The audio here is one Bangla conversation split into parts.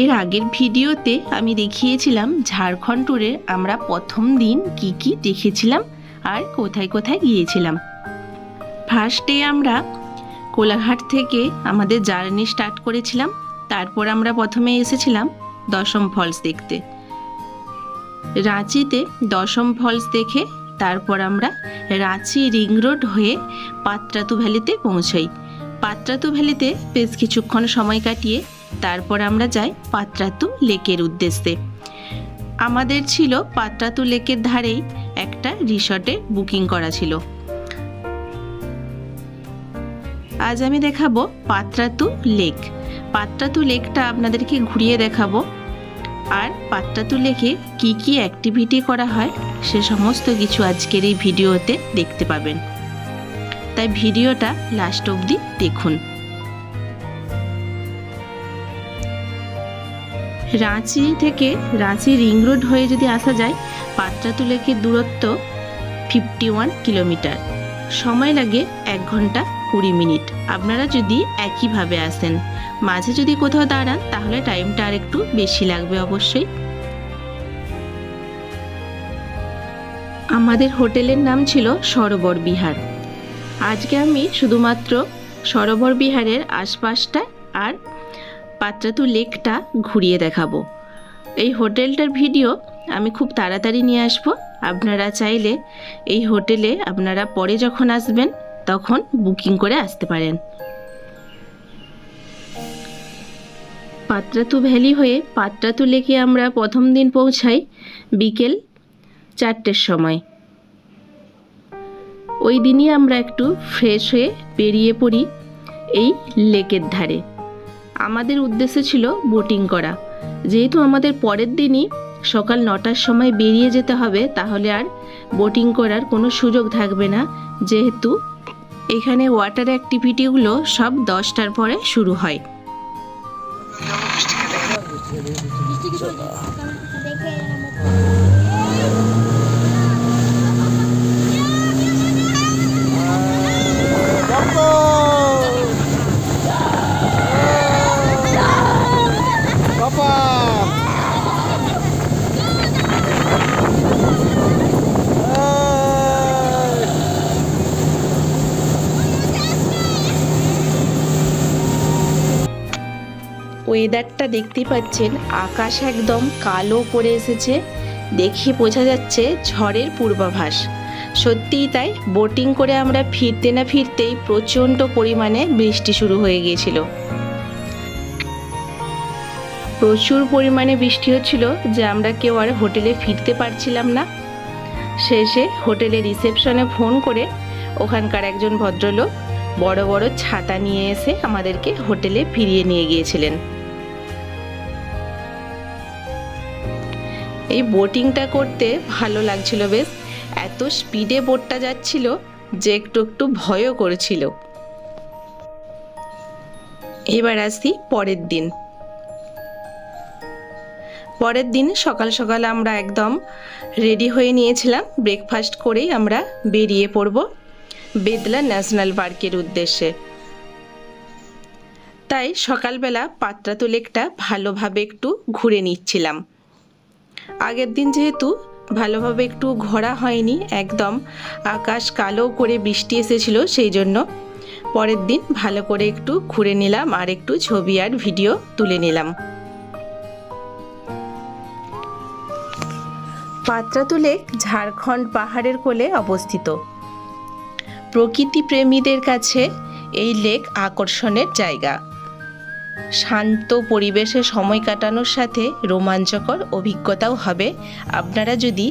এর আগের ভিডিওতে আমি দেখিয়েছিলাম ঝাড়খণ্ড ট্যুরে আমরা প্রথম দিন কি কি দেখেছিলাম আর কোথায় কোথায় গিয়েছিলাম। ফার্স্টে আমরা কোলাঘাট থেকে আমাদের জার্নি স্টার্ট করেছিলাম। তারপর আমরা প্রথমে এসেছিলাম দশম ফলস দেখতে। রাঁচিতে দশম ফলস দেখে তারপর আমরা রাঁচি রিং রোড হয়ে পাত্রাতু ভ্যালিতে পৌঁছাই। পাত্রাতু ভ্যালিতে বেশ কিছুক্ষণ সময় কাটিয়ে তারপর আমরা যাই পাত্রাতু লেকের উদ্দেশ্যে। আমাদের ছিল পাত্রাতু লেকের ধারেই একটা রিসর্টে বুকিং করা ছিল। আজ আমি দেখাবো পাত্রাতু লেক। পাত্রাতু লেকটা আপনাদেরকে ঘুরিয়ে দেখাবো, আর পাত্রাতু লেকে কি কি অ্যাক্টিভিটি করা হয় সে সমস্ত কিছু আজকের এই ভিডিওতে দেখতে পাবেন, তাই ভিডিওটা লাস্ট অবধি দেখুন। রাঁচি থেকে রাঁচি রিং রোড হয়ে যদি আসা যায়, পাত্রাতু লেকের দূরত্ব 51 কিলোমিটার। সময় লাগে 1 ঘন্টা 20 মিনিট। আপনারা যদি একইভাবে আসেন, মাঝে যদি কোথাও দাঁড়ান তাহলে টাইমটা আর একটু বেশি লাগবে অবশ্যই। আমাদের হোটেলের নাম ছিল সরোবর বিহার। আজকে আমি শুধুমাত্র সরোবর বিহারের আশপাশটা আর পাত্রাতু লেকটা ঘুরিয়ে দেখাবো। এই হোটেলটার ভিডিও আমি খুব তাড়াতাড়ি নিয়ে আসবো। আপনারা চাইলে এই হোটেলে আপনারা পরে যখন আসবেন তখন বুকিং করে আসতে পারেন। পাত্রাতু ভ্যালি হয়ে পাত্রাতু লেকে আমরা প্রথম দিন পৌঁছাই বিকেল 4টের সময়। ওই দিনই আমরা একটু ফ্রেশ হয়ে বেরিয়ে পড়ি এই লেকের ধারে। আমাদের উদ্দেশ্য ছিল বোটিং করা। যেহেতু আমাদের পরের দিনই সকাল 9টার সময় বেরিয়ে যেতে হবে, তাহলে আর বোটিং করার কোনো সুযোগ থাকবে না, যেহেতু এখানে ওয়াটার অ্যাক্টিভিটিগুলো সব 10টার পরে শুরু হয়। ওয়েদারটা দেখতে পাচ্ছেন, আকাশ একদম কালো করে এসেছে, দেখে বোঝা যাচ্ছে ঝড়ের পূর্বাভাস। সত্যিই তাই, বোটিং করে আমরা ফিরতে না ফিরতেই প্রচণ্ড পরিমাণে বৃষ্টি শুরু হয়ে গিয়েছিল। প্রচুর পরিমাণে বৃষ্টি হচ্ছিল যে আমরা কেউ আর হোটেলে ফিরতে পারছিলাম না। শেষে হোটেলের রিসেপশনে ফোন করে ওখানকার একজন ভদ্রলোক বড় বড় ছাতা নিয়ে এসে আমাদেরকে হোটেলে ফিরিয়ে নিয়ে গিয়েছিলেন। এই বোটিংটা করতে ভালো লাগছিল বেশ। এত স্পিডে বোটটা যাচ্ছিল যে একটু একটু ভয়ও করেছিল। এবার আসি পরের দিন। পরের দিন সকাল সকাল আমরা একদম রেডি হয়ে নিয়েছিলাম। ব্রেকফাস্ট করেই আমরা বেরিয়ে পড়ব বেদলা ন্যাশনাল পার্কের উদ্দেশ্যে। তাই সকালবেলা পাত্রাতু লেকটা ভালোভাবে একটু ঘুরে নিচ্ছিলাম। আগের দিন যেহেতু ভালোভাবে একটু ঘোরা হয়নি, একদম আকাশ কালো করে বৃষ্টি এসেছিল, সেই জন্য পরের দিন ভালো করে একটু ঘুরে নিলাম আর একটু ছবি আর ভিডিও তুলে নিলাম। পাত্রাতু লেক ঝাড়খণ্ড পাহাড়ের কোলে অবস্থিত। প্রকৃতি প্রেমীদের কাছে এই লেক আকর্ষণের জায়গা। শান্ত পরিবেশে সময় কাটানোর সাথে রোমাঞ্চকর অভিজ্ঞতাও হবে আপনারা যদি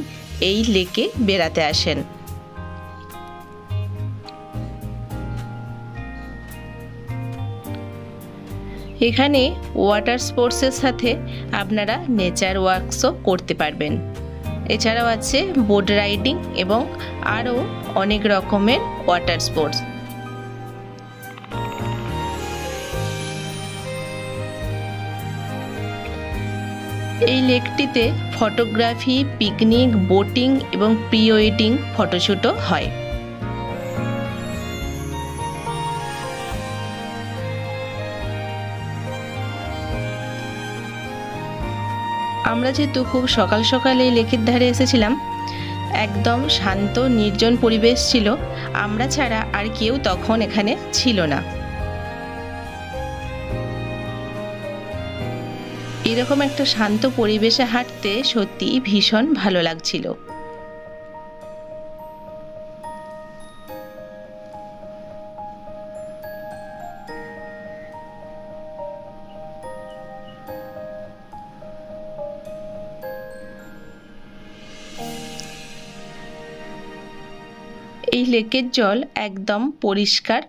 এই লেকে বেড়াতে আসেন। এখানে ওয়াটার স্পোর্টসের সাথে আপনারা নেচার ওয়ার্কসও করতে পারবেন। এছাড়াও আছে বোট রাইডিং এবং আরও অনেক রকমের ওয়াটার স্পোর্টস। এই লেকটিতে ফটোগ্রাফি, পিকনিক, বোটিং এবং প্রি ওয়েডিং ফটোশ্যুটও হয়। আমরা যেহেতু খুব সকাল সকাল এই লেকের ধারে এসেছিলাম, একদম শান্ত নির্জন পরিবেশ ছিল, আমরা ছাড়া আর কেউ তখন এখানে ছিল না। এরকম একটা শান্ত পরিবেশে হাঁটতে সত্যি ভীষণ ভালো লাগছিল। এই লেকের জল একদম পরিষ্কার,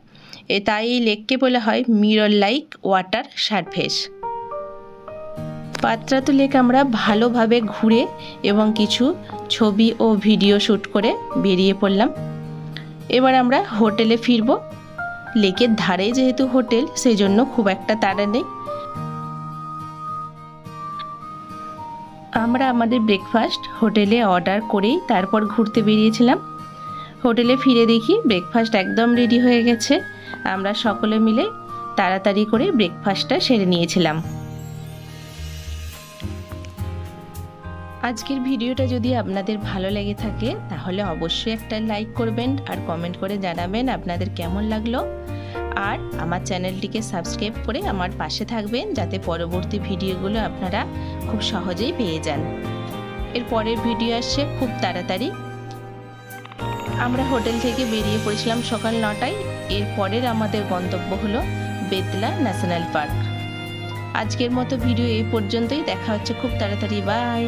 তাই এই লেককে বলা হয় mirror like water surface. Patratu lake আমরা ভালোভাবে ঘুরে এবং কিছু ছবি ও ভিডিও শ্যুট করে বেরিয়ে পড়লাম। এবার আমরা হোটেলে ফিরব। লেকের ধারে যেহেতু হোটেল, সেই জন্য খুব একটা তাড়া নেই। আমরা আমাদের ব্রেকফাস্ট হোটেলে অর্ডার করেই তারপর ঘুরতে বেরিয়েছিলাম। হোটেলে ফিরে দেখি ব্রেকফাস্ট একদম রেডি হয়ে গেছে। আমরা সকলে মিলে তাড়াতাড়ি করে ব্রেকফাস্টটা সেরে নিয়েছিলাম। আজকের ভিডিওটা যদি আপনাদের ভালো লেগে থাকে তাহলে অবশ্যই একটা লাইক করবেন আর কমেন্ট করে জানাবেন আপনাদের কেমন লাগলো। আর আমার চ্যানেলটিকে সাবস্ক্রাইব করে আমার পাশে থাকবেন, যাতে পরবর্তী ভিডিওগুলো আপনারা খুব সহজেই পেয়ে যান। এর পরের ভিডিও আসছে খুব তাড়াতাড়ি। আমরা হোটেল থেকে বেরিয়ে পড়েছিলাম সকাল 9টায়। এর পরের আমাদের গন্তব্য হলো বেতলা ন্যাশনাল পার্ক। আজকের মতো ভিডিও এই পর্যন্তই। দেখা হচ্ছে খুব তাড়াতাড়ি। বাই।